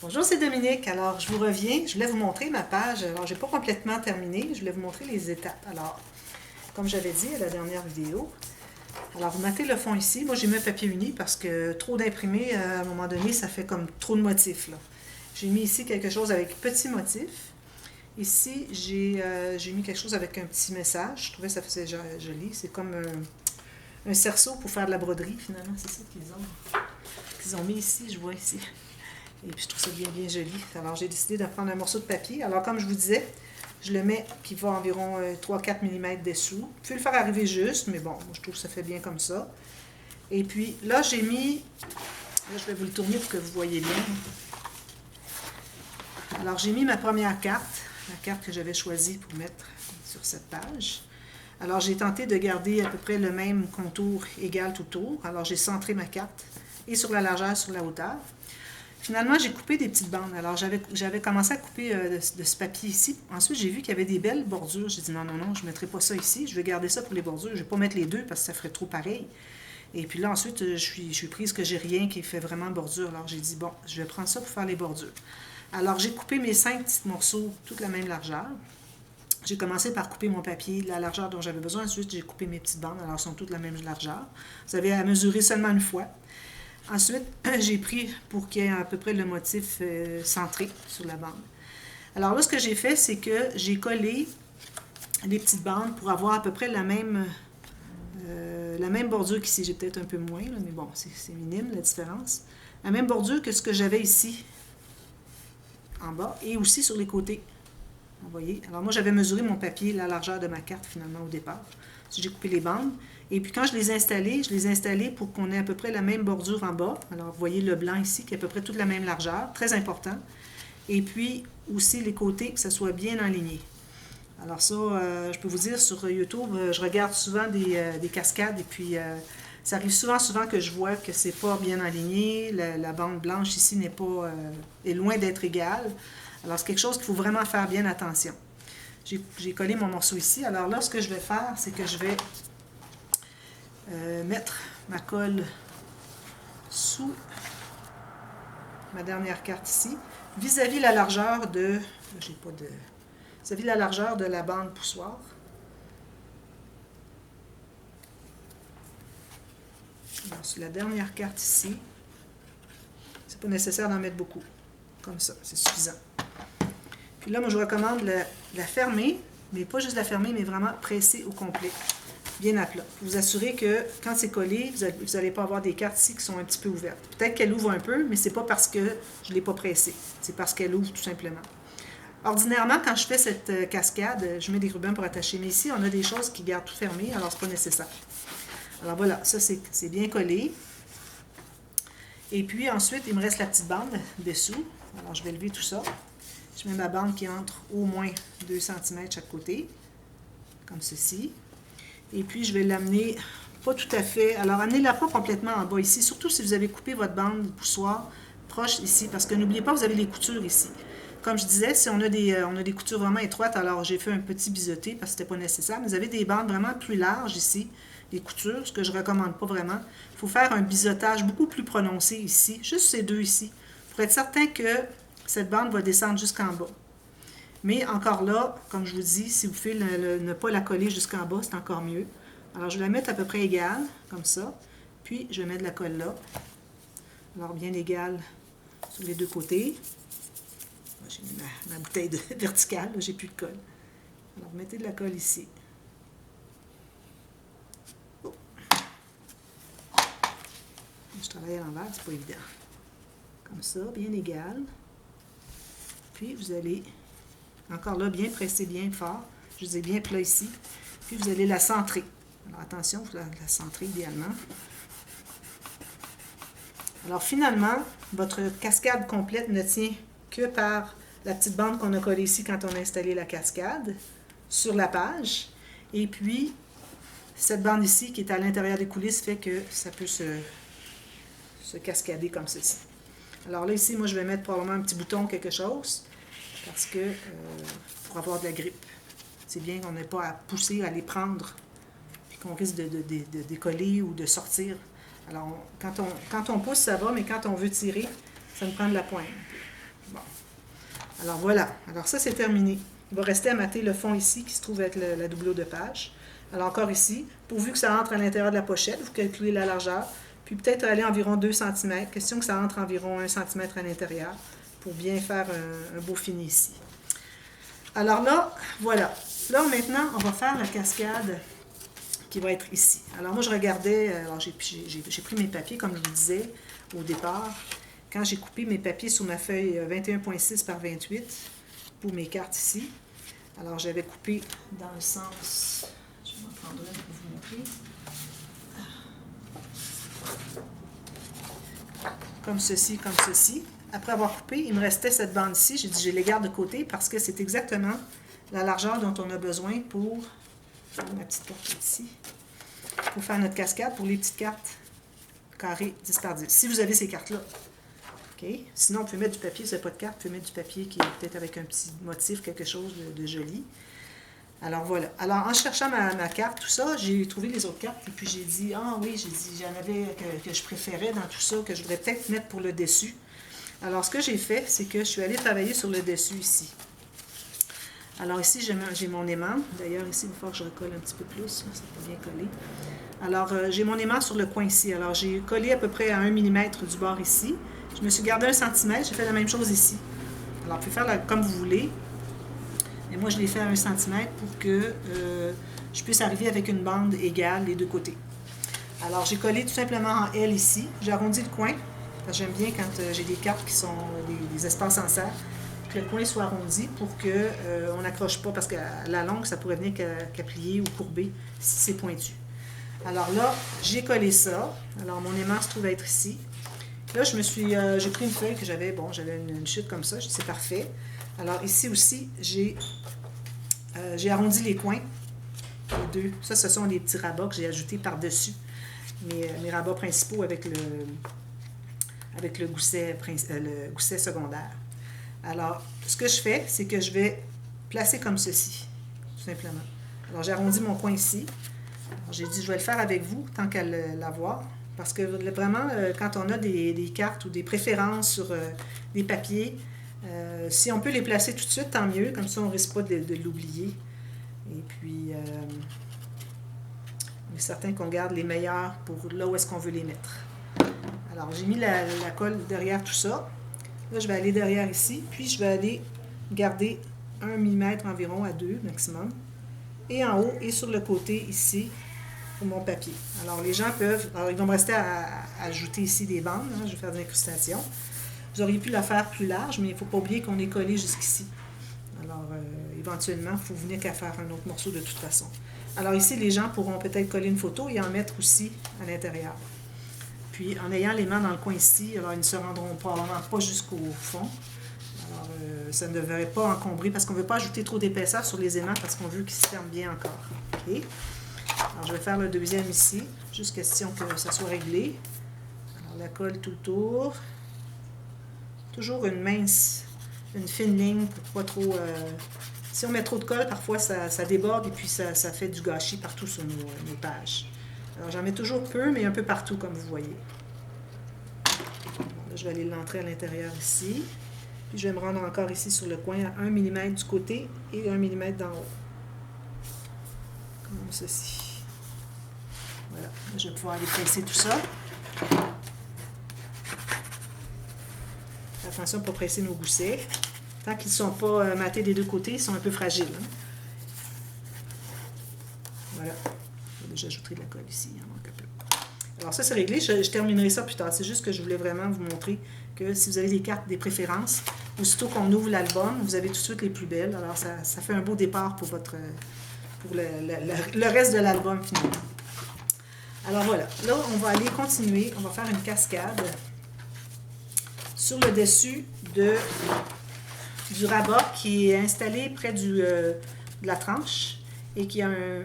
Bonjour, c'est Dominique. Alors, je vous reviens. Je voulais vous montrer ma page. Alors, je n'ai pas complètement terminé. Je voulais vous montrer les étapes. Alors, comme j'avais dit à la dernière vidéo, alors vous mettez le fond ici. Moi, j'ai mis un papier uni parce que trop d'imprimé, à un moment donné, ça fait comme trop de motifs, là. J'ai mis ici quelque chose avec petit motif. Ici, j'ai mis quelque chose avec un petit message. Je trouvais que ça faisait joli. C'est comme un cerceau pour faire de la broderie, finalement. C'est ça qu'ils ont mis ici, je vois ici. Et puis, je trouve ça bien, bien joli. Alors, j'ai décidé de prendre un morceau de papier. Alors, comme je vous disais, je le mets qui va environ 3-4 mm dessous. Vous pouvez le faire arriver juste, mais bon, moi, je trouve que ça fait bien comme ça. Et puis, là, j'ai mis... Là, je vais vous le tourner pour que vous voyez bien. Alors, j'ai mis ma première carte, la carte que j'avais choisie pour mettre sur cette page. Alors, j'ai tenté de garder à peu près le même contour égal tout autour. Alors, j'ai centré ma carte et sur la largeur, sur la hauteur. Finalement, j'ai coupé des petites bandes. Alors, j'avais commencé à couper de ce papier ici. Ensuite, j'ai vu qu'il y avait des belles bordures. J'ai dit non, non, non, je ne mettrai pas ça ici. Je vais garder ça pour les bordures. Je ne vais pas mettre les deux parce que ça ferait trop pareil. Et puis là, ensuite, je suis prise que j'ai rien qui fait vraiment bordure. Alors, j'ai dit, bon, je vais prendre ça pour faire les bordures. Alors, j'ai coupé mes 5 petits morceaux, toute la même largeur. J'ai commencé par couper mon papier, la largeur dont j'avais besoin. Ensuite, j'ai coupé mes petites bandes. Alors, elles sont toutes la même largeur. Vous avez à mesurer seulement une fois. Ensuite, j'ai pris pour qu'il y ait à peu près le motif centré sur la bande. Alors là, ce que j'ai fait, c'est que j'ai collé les petites bandes pour avoir à peu près la même bordure qu'ici. J'ai peut-être un peu moins, là, mais bon, c'est minime la différence. La même bordure que ce que j'avais ici, en bas, et aussi sur les côtés. Vous voyez? Alors moi, j'avais mesuré mon papier, la largeur de ma carte, finalement, au départ. J'ai coupé les bandes. Et puis quand je les ai installées pour qu'on ait à peu près la même bordure en bas. Alors vous voyez le blanc ici qui est à peu près toute la même largeur, très important. Et puis aussi les côtés, que ça soit bien aligné. Alors ça, je peux vous dire, sur YouTube, je regarde souvent des cascades et puis ça arrive souvent que je vois que c'est pas bien aligné. La bande blanche ici est loin d'être égale. Alors c'est quelque chose qu'il faut vraiment faire bien attention. J'ai collé mon morceau ici. Alors là, ce que je vais faire, c'est que je vais mettre ma colle sous ma dernière carte ici, vis-à-vis la largeur de... J'ai pas de... Vis-à-vis la largeur de la bande poussoir. Alors, sur la dernière carte ici, c'est pas nécessaire d'en mettre beaucoup. Comme ça, c'est suffisant. Puis là, moi, je recommande la fermer, mais pas juste la fermer, mais vraiment presser au complet, bien à plat. Pour vous assurer que quand c'est collé, vous n'allez pas avoir des cartes ici qui sont un petit peu ouvertes. Peut-être qu'elle ouvre un peu, mais c'est pas parce que je ne l'ai pas pressée. C'est parce qu'elle ouvre tout simplement. Ordinairement, quand je fais cette cascade, je mets des rubans pour attacher. Mais ici, on a des choses qui gardent tout fermé, alors c'est pas nécessaire. Alors voilà, ça c'est bien collé. Et puis ensuite, il me reste la petite bande dessous. Alors je vais lever tout ça. Je mets ma bande qui entre au moins 2 cm chaque côté, comme ceci. Et puis, je vais l'amener pas tout à fait. Alors, amenez-la pas complètement en bas ici, surtout si vous avez coupé votre bande poussoir proche ici, parce que n'oubliez pas, vous avez les coutures ici. Comme je disais, si on a des coutures vraiment étroites, alors j'ai fait un petit biseauté parce que c'était pas nécessaire, mais vous avez des bandes vraiment plus larges ici, les coutures, ce que je recommande pas vraiment. Il faut faire un biseautage beaucoup plus prononcé ici, juste ces deux ici, pour être certain que cette bande va descendre jusqu'en bas. Mais encore là, comme je vous dis, si vous pouvez ne pas la coller jusqu'en bas, c'est encore mieux. Alors, je vais la mettre à peu près égale, comme ça. Puis, je vais mettre de la colle là. Alors, bien égale sur les deux côtés. J'ai mis ma bouteille verticale, j'ai plus de colle. Alors, mettez de la colle ici. Oh. Je travaille à l'envers, c'est pas évident. Comme ça, bien égal. Puis, vous allez... Encore là, bien pressé, bien fort. Je vous ai bien plat ici. Puis, vous allez la centrer. Alors, attention, vous la centrer idéalement. Alors, finalement, votre cascade complète ne tient que par la petite bande qu'on a collée ici quand on a installé la cascade sur la page. Et puis, cette bande ici qui est à l'intérieur des coulisses fait que ça peut se cascader comme ceci. Alors là, ici, moi, je vais mettre probablement un petit bouton, quelque chose. Parce que, pour avoir de la grippe, c'est bien qu'on n'ait pas à pousser, à les prendre, puis qu'on risque de décoller ou de sortir. Alors, quand on pousse, ça va, mais quand on veut tirer, ça nous prend de la pointe. Alors voilà, alors ça c'est terminé. Il va rester à mater le fond ici qui se trouve avec la doubleau de page. Alors encore ici, pourvu que ça entre à l'intérieur de la pochette, vous calculez la largeur, puis peut-être aller environ 2 cm. Question que ça entre environ 1 cm à l'intérieur pour bien faire un beau fini ici. Alors là, voilà. Là maintenant, on va faire la cascade qui va être ici. Alors moi je regardais, alors j'ai pris mes papiers comme je vous disais au départ. Quand j'ai coupé mes papiers sur ma feuille 21.6 par 28 pour mes cartes ici, alors j'avais coupé dans le sens, je vais en prendre une pour vous montrer, comme ceci, comme ceci. Après avoir coupé, il me restait cette bande ici. J'ai dit je les garde de côté parce que c'est exactement la largeur dont on a besoin pour, ma petite carte ici, pour faire notre cascade pour les petites cartes carrées 10 par 10. Si vous avez ces cartes-là. Okay. Sinon, on peut mettre du papier, si vous n'avez pas de carte, vous pouvez mettre du papier qui est peut-être avec un petit motif, quelque chose de joli. Alors voilà. Alors en cherchant ma carte, tout ça, j'ai trouvé les autres cartes et puis j'ai dit, ah oui, j'ai dit, j'en avais que je préférais dans tout ça, que je voudrais peut-être mettre pour le dessus. Alors ce que j'ai fait, c'est que je suis allée travailler sur le dessus ici. Alors ici, j'ai mon aimant. D'ailleurs, ici, il va falloir que je recolle un petit peu plus, ça peut bien coller. Alors, j'ai mon aimant sur le coin ici. Alors, j'ai collé à peu près à 1 mm du bord ici. Je me suis gardé 1 cm, j'ai fait la même chose ici. Alors, vous pouvez faire comme vous voulez. Mais moi, je l'ai fait à 1 cm pour que je puisse arriver avec une bande égale les deux côtés. Alors, j'ai collé tout simplement en L ici. J'ai arrondi le coin. J'aime bien quand j'ai des cartes qui sont des espaces en serre, que le coin soit arrondi pour qu'on n'accroche pas, parce qu'à la longue, ça pourrait venir qu'à plier ou courber si c'est pointu. Alors là, j'ai collé ça. Alors, mon aimant se trouve être ici. Là, j'ai pris une feuille que j'avais, j'avais une chute comme ça, c'est parfait. Alors ici aussi, j'ai arrondi les coins, les deux. Ça, ce sont les petits rabats que j'ai ajoutés par-dessus mes rabats principaux avec le gousset secondaire. Alors, ce que je fais, c'est que je vais placer comme ceci, tout simplement. Alors, j'ai arrondi mon coin ici. J'ai dit, je vais le faire avec vous, tant qu'à l'avoir. Parce que vraiment, quand on a des cartes ou des préférences sur des papiers, si on peut les placer tout de suite, tant mieux. Comme ça, on ne risque pas de l'oublier. Et puis, on est certain qu'on garde les meilleurs pour là où est-ce qu'on veut les mettre. Alors, j'ai mis la colle derrière tout ça. Là, je vais aller derrière ici. Puis, je vais aller garder 1 mm environ à 2 maximum. Et en haut et sur le côté ici, pour mon papier. Alors, les gens peuvent... Alors, il va me rester à ajouter ici des bandes. Hein, je vais faire des incrustations. Vous auriez pu la faire plus large, mais il ne faut pas oublier qu'on est collé jusqu'ici. Alors, éventuellement, il faut venir qu'à faire un autre morceau de toute façon. Alors ici, les gens pourront peut-être coller une photo et en mettre aussi à l'intérieur. Puis, en ayant les mains dans le coin ici, alors ils ne se rendront probablement pas jusqu'au fond. Alors, ça ne devrait pas encombrer parce qu'on ne veut pas ajouter trop d'épaisseur sur les aimants parce qu'on veut qu'ils se ferment bien encore. Okay? Alors, je vais faire le deuxième ici, juste question que ça soit réglé. Alors, la colle tout autour. Toujours une fine ligne pour pas trop... si on met trop de colle, parfois ça déborde et puis ça fait du gâchis partout sur nos pages. Alors, j'en mets toujours peu, mais un peu partout, comme vous voyez. Bon, là, je vais aller l'entrer à l'intérieur ici. Puis, je vais me rendre encore ici sur le coin à 1 mm du côté et 1 mm d'en haut. Comme ceci. Voilà. Là, je vais pouvoir aller presser tout ça. Attention pour presser nos goussets. Tant qu'ils ne sont pas matés des deux côtés, ils sont un peu fragiles. Hein? Voilà. J'ajouterai de la colle ici, il en manque un peu. Alors ça, c'est réglé. Je terminerai ça plus tard. C'est juste que je voulais vraiment vous montrer que si vous avez des cartes, des préférences, aussitôt qu'on ouvre l'album, vous avez tout de suite les plus belles. Alors ça fait un beau départ pour le reste de l'album finalement. Alors voilà. Là, on va aller continuer. On va faire une cascade sur le dessus du rabat qui est installé près de la tranche et qui a un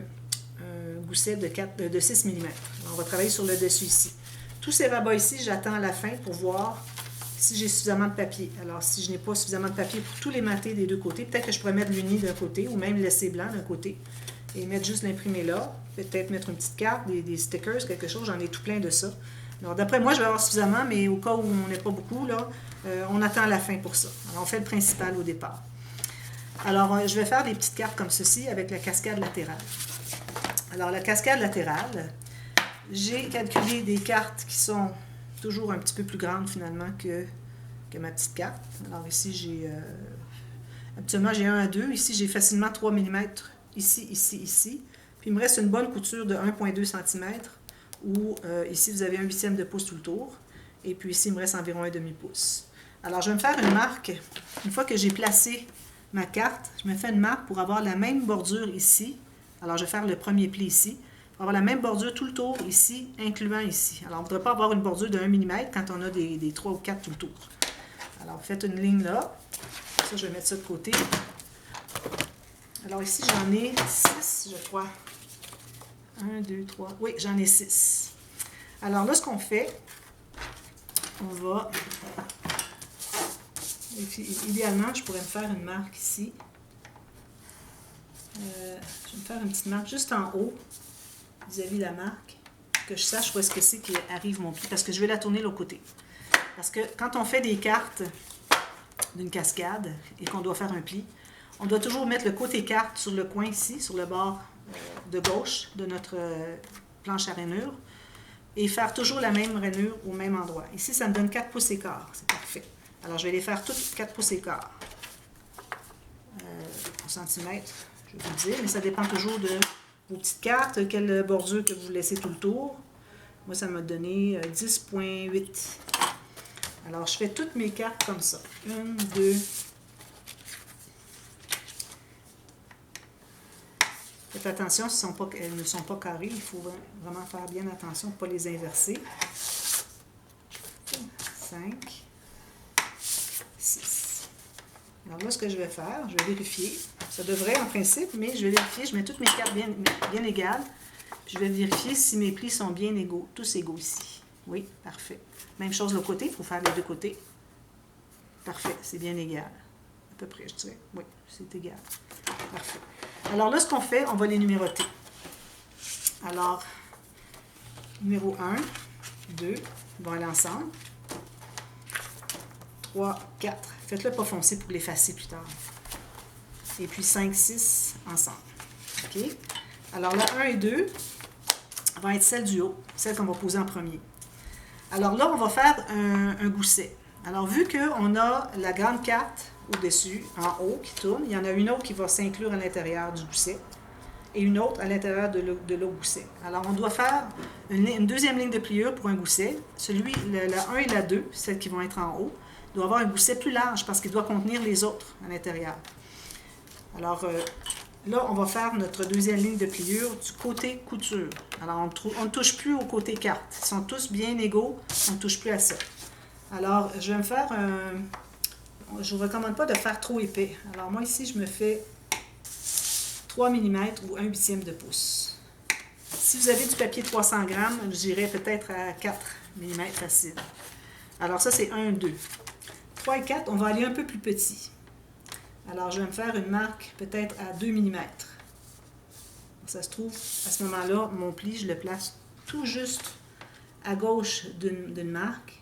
gousset de 6 mm. On va travailler sur le dessus ici. Tous ces rabats ici, j'attends à la fin pour voir si j'ai suffisamment de papier. Alors, si je n'ai pas suffisamment de papier pour tous les mater des deux côtés, peut-être que je pourrais mettre l'uni d'un côté ou même laisser blanc d'un côté et mettre juste l'imprimé là. Peut-être mettre une petite carte, des stickers, quelque chose. J'en ai tout plein de ça. Alors, d'après moi, je vais avoir suffisamment, mais au cas où on n'est pas beaucoup, là, on attend la fin pour ça. Alors, on fait le principal au départ. Alors, je vais faire des petites cartes comme ceci avec la cascade latérale. Alors, la cascade latérale, j'ai calculé des cartes qui sont toujours un petit peu plus grandes, finalement, que ma petite carte. Alors, ici, j'ai... habituellement, j'ai 1 à 2. Ici, j'ai facilement 3 mm. Ici, ici, ici. Puis, il me reste une bonne couture de 1,2 cm. Où ici, vous avez 1/8 de pouce tout le tour. Et puis ici, il me reste environ 1/2 pouce. Alors, je vais me faire une marque. Une fois que j'ai placé ma carte, je me fais une marque pour avoir la même bordure ici. Alors, je vais faire le premier pli ici. Pour avoir la même bordure tout le tour ici, incluant ici. Alors, on ne voudrait pas avoir une bordure de 1 mm quand on a des 3 ou 4 tout le tour. Alors, faites une ligne là. Ça, je vais mettre ça de côté. Alors, ici, j'en ai 6, je crois. 1, 2, 3. Oui, j'en ai 6. Alors là, ce qu'on fait, on va... Idéalement, je pourrais me faire une marque ici. Je vais me faire une petite marque juste en haut, vis-à-vis de la marque, que je sache où est-ce que c'est qui arrive mon pli, parce que je vais la tourner de l'autre côté. Parce que quand on fait des cartes d'une cascade et qu'on doit faire un pli, on doit toujours mettre le côté carte sur le coin ici, sur le bord de gauche de notre planche à rainure et faire toujours la même rainure au même endroit. Ici, ça me donne 4 pouces et quart. C'est parfait. Alors, je vais les faire toutes 4 pouces et quart. En centimètres, je vais vous le dire, mais ça dépend toujours de vos petites cartes, quelle bordure que vous laissez tout le tour. Moi, ça m'a donné 10,8. Alors, je fais toutes mes cartes comme ça. 1, 2... Faites attention, elles ne sont pas carrées. Il faut vraiment faire bien attention pour ne pas les inverser. 5, 6. Alors là, ce que je vais faire, je vais vérifier. Ça devrait en principe, mais je vais vérifier. Je mets toutes mes cartes bien égales. Je vais vérifier si mes plis sont bien égaux. Tous égaux ici. Oui, parfait. Même chose de l'autre côté. Il faut faire les deux côtés. Parfait, c'est bien égal. À peu près, je dirais. Oui, c'est égal. Parfait. Alors là, ce qu'on fait, on va les numéroter. Alors, numéro 1, 2, ils vont aller ensemble. 3, 4. Faites-le pas foncer pour l'effacer plus tard. Et puis 5, 6 ensemble. OK? Alors là, 1 et 2 vont être celles du haut, celles qu'on va poser en premier. Alors là, on va faire un gousset. Alors, vu qu'on a la grande carte au-dessus, en haut, qui tourne, il y en a une autre qui va s'inclure à l'intérieur du gousset et une autre à l'intérieur de l'autre gousset. Alors, on doit faire une deuxième ligne de pliure pour un gousset. Celui, la 1 et la 2, celles qui vont être en haut, doit avoir un gousset plus large parce qu'il doit contenir les autres à l'intérieur. Alors, là, on va faire notre deuxième ligne de pliure du côté couture. Alors, on ne touche plus au côté carte. Ils sont tous bien égaux, on ne touche plus à ça. Alors, je vais me faire je ne vous recommande pas de faire trop épais. Alors, moi, ici, je me fais 3 mm ou 1/8 de pouce. Si vous avez du papier 300 grammes, j'irai peut-être à 4 mm facile. Alors, ça, c'est 1, 2. 3 et 4, on va aller un peu plus petit. Alors, je vais me faire une marque peut-être à 2 mm. Ça se trouve, à ce moment-là, mon pli, je le place tout juste à gauche d'une marque,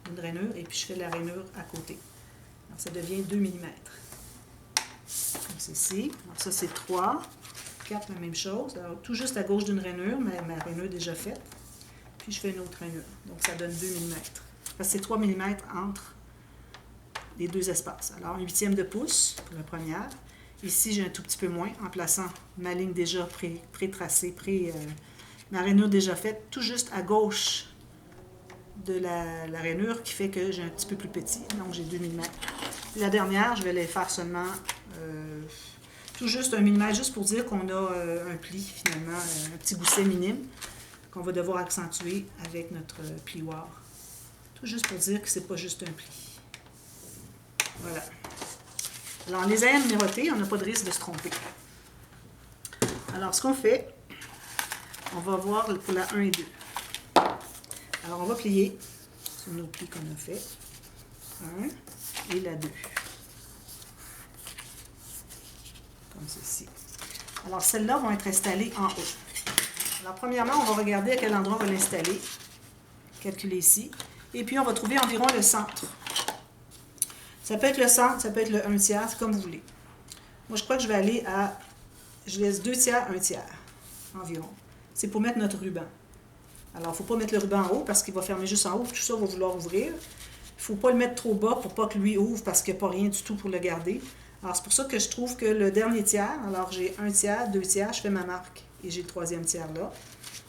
d'une rainure, et puis je fais la rainure à côté. Alors, ça devient 2 mm. Comme ceci. Alors, ça, c'est 3. 4, la même chose. Alors, tout juste à gauche d'une rainure, ma rainure déjà faite. Puis, je fais une autre rainure. Donc, ça donne 2 mm. Parce que c'est 3 mm entre les deux espaces. Alors, 1/8 de pouce pour la première. Ici, j'ai un tout petit peu moins en plaçant ma ligne déjà pré-tracée, ma rainure déjà faite, tout juste à gauche de la rainure qui fait que j'ai un petit peu plus petit. Donc, j'ai 2 mm. La dernière, je vais les faire seulement tout juste 1 mm, juste pour dire qu'on a un pli, finalement, un petit gousset minime qu'on va devoir accentuer avec notre plioir. Tout juste pour dire que c'est pas juste un pli. Voilà. Alors, on les a numérotés, on n'a pas de risque de se tromper. Alors, ce qu'on fait, on va voir pour la 1 et 2. Alors, on va plier sur nos plis qu'on a fait. 1 et la 2. Comme ceci. Alors, celles-là vont être installées en haut. Alors, premièrement, on va regarder à quel endroit on va l'installer. calculer ici. Et puis, on va trouver environ le centre. Ça peut être le centre, ça peut être le 1 tiers, c'est comme vous voulez. Moi, je crois que je vais aller à... Je laisse 2 tiers, 1 tiers, environ. C'est pour mettre notre ruban. Alors, il ne faut pas mettre le ruban en haut parce qu'il va fermer juste en haut. Tout ça va vouloir ouvrir. Il ne faut pas le mettre trop bas pour pas que lui ouvre parce qu'il n'y a pas rien du tout pour le garder. Alors, c'est pour ça que je trouve que le dernier tiers, alors j'ai 1 tiers, 2 tiers, je fais ma marque et j'ai le 3e tiers là.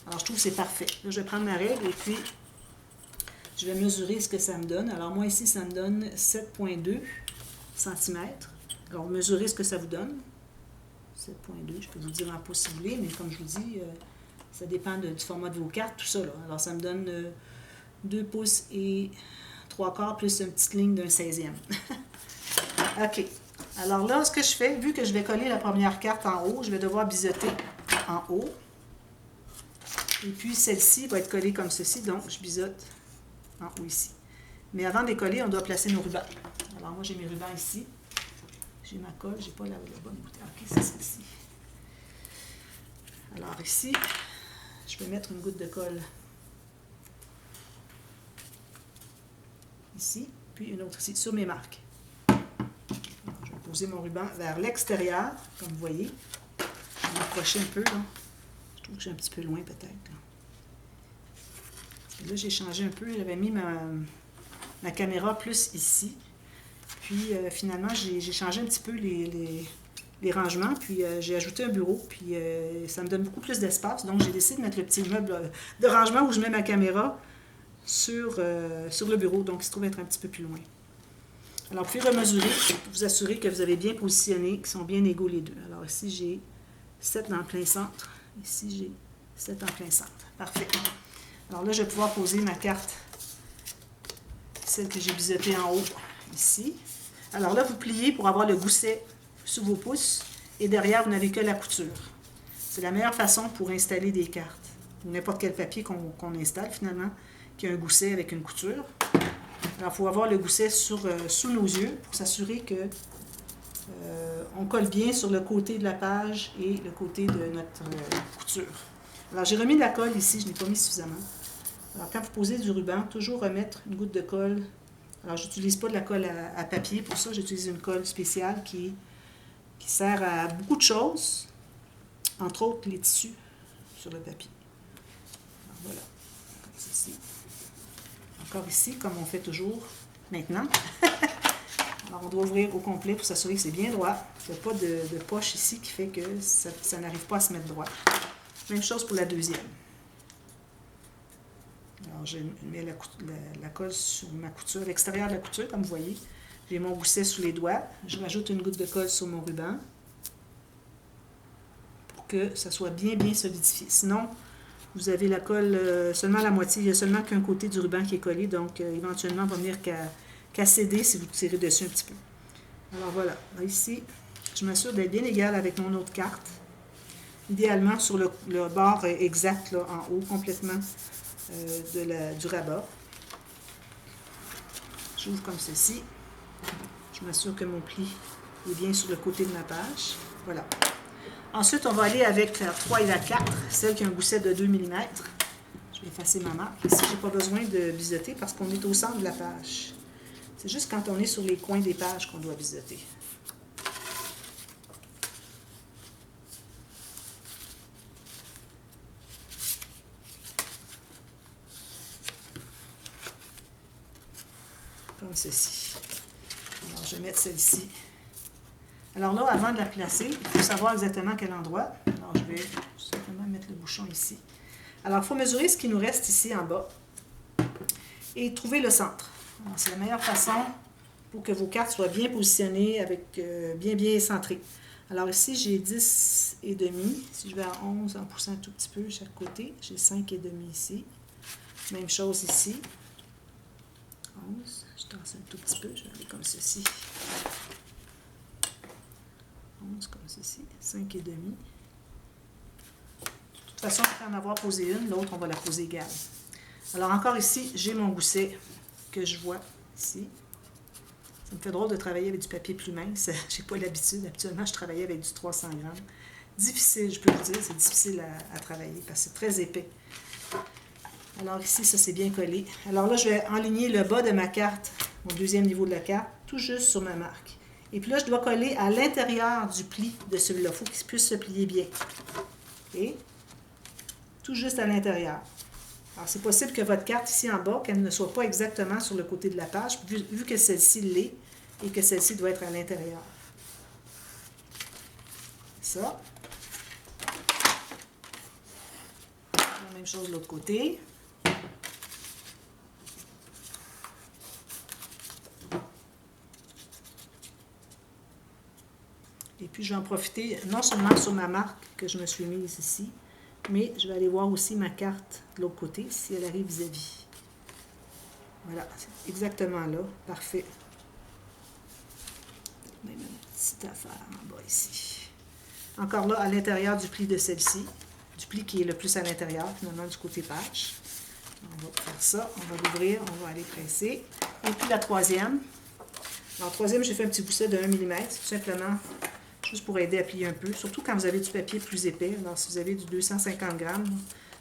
Alors, je trouve que c'est parfait. Là, je vais prendre ma règle et puis je vais mesurer ce que ça me donne. Alors, moi, ici, ça me donne 7,2 cm. Alors, mesurez ce que ça vous donne. 7,2, je peux vous dire en pouces si vous voulez, mais comme je vous dis, ça dépend du format de vos cartes, tout ça. Là. Alors, ça me donne 2 pouces et 3/4 plus une petite ligne d'un 16e. OK. Alors là, ce que je fais, vu que je vais coller la première carte en haut, je vais devoir biseauter en haut. Et puis, celle-ci va être collée comme ceci, donc je biseaute en haut ici. Mais avant de les coller, on doit placer nos rubans. Alors, moi, j'ai mes rubans ici. J'ai ma colle, j'ai pas la bonne bouteille. OK, c'est celle-ci. Alors, ici, je vais mettre une goutte de colle ici, puis une autre ici, sur mes marques. Alors, je vais poser mon ruban vers l'extérieur, comme vous voyez. Je vais m'approcher un peu, là. Je trouve que j'ai un petit peu loin, peut-être. Là, j'ai changé un peu. J'avais mis ma caméra plus ici. Puis, finalement, j'ai changé un petit peu les rangements. Puis, j'ai ajouté un bureau. Puis, ça me donne beaucoup plus d'espace. Donc, j'ai décidé de mettre le petit meuble de rangement où je mets ma caméra sur le bureau. Donc, il se trouve être un petit peu plus loin. Alors, vous pouvez remesurer, vous assurer que vous avez bien positionné, qu'ils sont bien égaux les deux. Alors, ici, j'ai 7 dans le plein centre. Ici, j'ai 7 en plein centre. Parfait. Alors là, je vais pouvoir poser ma carte, celle que j'ai biseautée en haut, ici. Alors là, vous pliez pour avoir le gousset sous vos pouces et derrière, vous n'avez que la couture. C'est la meilleure façon pour installer des cartes ou n'importe quel papier qu'on installe finalement, qui a un gousset avec une couture. Alors, il faut avoir le gousset sous nos yeux pour s'assurer que on colle bien sur le côté de la page et le côté de notre couture. Alors, j'ai remis de la colle ici, je n'ai pas mis suffisamment. Alors, quand vous posez du ruban, toujours remettre une goutte de colle. Alors, je n'utilise pas de la colle à papier. Pour ça, j'utilise une colle spéciale qui sert à beaucoup de choses, entre autres les tissus sur le papier. Alors, voilà, comme ceci. Encore ici, comme on fait toujours maintenant. Alors, on doit ouvrir au complet pour s'assurer que c'est bien droit. Il n'y a pas de poche ici qui fait que ça n'arrive pas à se mettre droit. Même chose pour la deuxième. Alors, je mets la colle sur ma couture, à l'extérieur de la couture, comme vous voyez. J'ai mon gousset sous les doigts. Je rajoute une goutte de colle sur mon ruban pour que ça soit bien, bien solidifié. Sinon, vous avez la colle seulement à la moitié. Il n'y a seulement qu'un côté du ruban qui est collé. Donc, éventuellement, il va venir qu'à céder si vous tirez dessus un petit peu. Alors, voilà. Ici, je m'assure d'être bien égal avec mon autre carte. Idéalement sur le bord exact, là, en haut, complètement du rabat. J'ouvre comme ceci. Je m'assure que mon pli est bien sur le côté de ma page. Voilà. Ensuite, on va aller avec la 3 et la 4, celle qui a un gousset de 2 mm. Je vais effacer ma marque. Ici, je n'ai pas besoin de biseauter parce qu'on est au centre de la page. C'est juste quand on est sur les coins des pages qu'on doit biseauter. Comme ceci. Alors, je vais mettre celle-ci. Alors là, avant de la placer, il faut savoir exactement à quel endroit. Alors, je vais simplement mettre le bouchon ici. Alors, il faut mesurer ce qui nous reste ici en bas et trouver le centre. C'est la meilleure façon pour que vos cartes soient bien positionnées, avec bien centrées. Alors ici, j'ai 10 et demi. Si je vais à 11, en poussant un tout petit peu de chaque côté, j'ai 5 et demi ici. Même chose ici. 11, je tasse un tout petit peu, je vais aller comme ceci. 11 comme ceci, 5 et demi. De toute façon, on va en avoir posé une, l'autre, on va la poser égale. Alors encore ici, j'ai mon gousset que je vois ici. Ça me fait drôle de travailler avec du papier plus mince. Je n'ai pas l'habitude. Habituellement, je travaillais avec du 300 grammes. Difficile, je peux vous dire, c'est difficile à travailler parce que c'est très épais. Alors ici, ça c'est bien collé. Alors là, je vais enligner le bas de ma carte, mon deuxième niveau de la carte, tout juste sur ma marque. Et puis là, je dois coller à l'intérieur du pli de celui-là. Il faut qu'il puisse se plier bien. OK? Tout juste à l'intérieur. Alors, c'est possible que votre carte ici en bas, qu'elle ne soit pas exactement sur le côté de la page, vu que celle-ci l'est et que celle-ci doit être à l'intérieur. Ça. La même chose de l'autre côté. Et puis, je vais en profiter non seulement sur ma marque que je me suis mise ici, mais je vais aller voir aussi ma carte de l'autre côté, si elle arrive vis-à-vis. Voilà, c'est exactement là. Parfait. Même une petite affaire en bas ici. Encore là, à l'intérieur du pli de celle-ci, du pli qui est le plus à l'intérieur, finalement, du côté page. On va faire ça, on va l'ouvrir, on va aller presser. Et puis la troisième. Alors, troisième, j'ai fait un petit gousset de 1 mm, tout simplement, juste pour aider à plier un peu, surtout quand vous avez du papier plus épais. Alors, si vous avez du 250 grammes,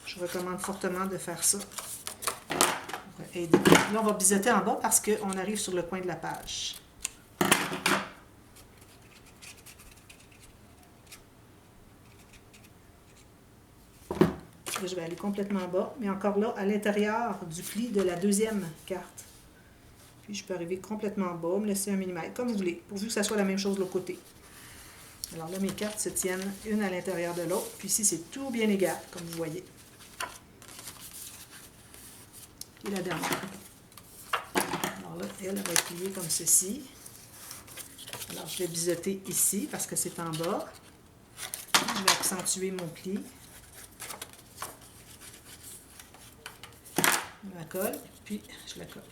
je recommande fortement de faire ça. Pour aider. Là, on va biseauter en bas parce qu'on arrive sur le coin de la page. Là, je vais aller complètement en bas, mais encore là, à l'intérieur du pli de la deuxième carte. Puis, je peux arriver complètement en bas, me laisser 1 mm, comme vous voulez, pourvu que ça soit la même chose de l'autre côté. Alors là, mes cartes se tiennent une à l'intérieur de l'autre. Puis ici, c'est tout bien égal, comme vous voyez. Et la dernière. Alors là, elle va être pliée comme ceci. Alors, je vais biseauter ici, parce que c'est en bas. Je vais accentuer mon pli. Je la colle, puis je la colle.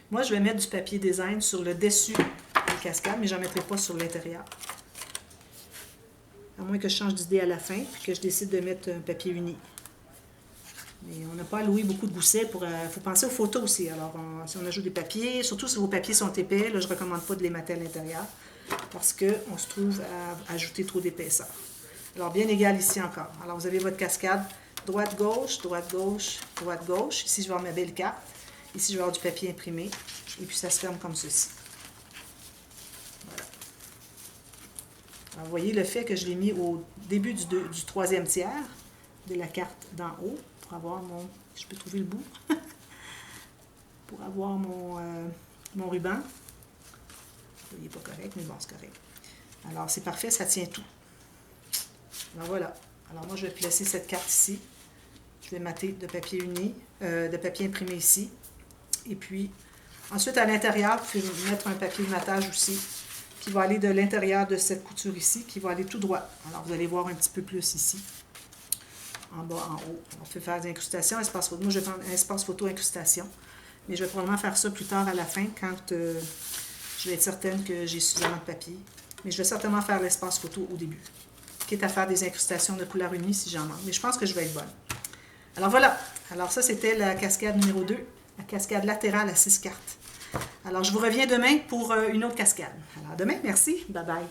Moi, je vais mettre du papier design sur le dessus des cascades, mais je n'en mettrai pas sur l'intérieur. À moins que je change d'idée à la fin, puis que je décide de mettre un papier uni. Mais on n'a pas alloué beaucoup de goussets pour... Il faut penser aux photos aussi. Alors, si on ajoute des papiers, surtout si vos papiers sont épais, là, je ne recommande pas de les mettre à l'intérieur, parce qu'on se trouve à ajouter trop d'épaisseur. Alors, bien égal ici encore. Alors, vous avez votre cascade droite-gauche, droite-gauche, droite-gauche. Ici, je vais avoir ma belle carte. Ici, je vais avoir du papier imprimé. Et puis, ça se ferme comme ceci. Voilà. Alors, vous voyez le fait que je l'ai mis au début du troisième tiers de la carte d'en haut pour avoir mon... Je peux trouver le bout. Pour avoir mon ruban. Il n'est pas correct, mais bon, c'est correct. Alors, c'est parfait, ça tient tout. Alors, voilà. Alors, moi, je vais placer cette carte ici. Je vais mater de papier uni, de papier imprimé ici. Et puis, ensuite, à l'intérieur, vous pouvez mettre un papier de matage aussi, qui va aller de l'intérieur de cette couture ici, qui va aller tout droit. Alors, vous allez voir un petit peu plus ici, en bas, en haut. On peut faire des incrustations, espace photo. Moi, je vais faire un espace photo incrustation, mais je vais probablement faire ça plus tard à la fin, quand je vais être certaine que j'ai suffisamment de papier. Mais je vais certainement faire l'espace photo au début, quitte à faire des incrustations de couleur unie si j'en manque. Mais je pense que je vais être bonne. Alors voilà. Alors ça, c'était la cascade numéro 2. La cascade latérale à 6 cartes. Alors, je vous reviens demain pour une autre cascade. Alors, demain, merci. Bye bye.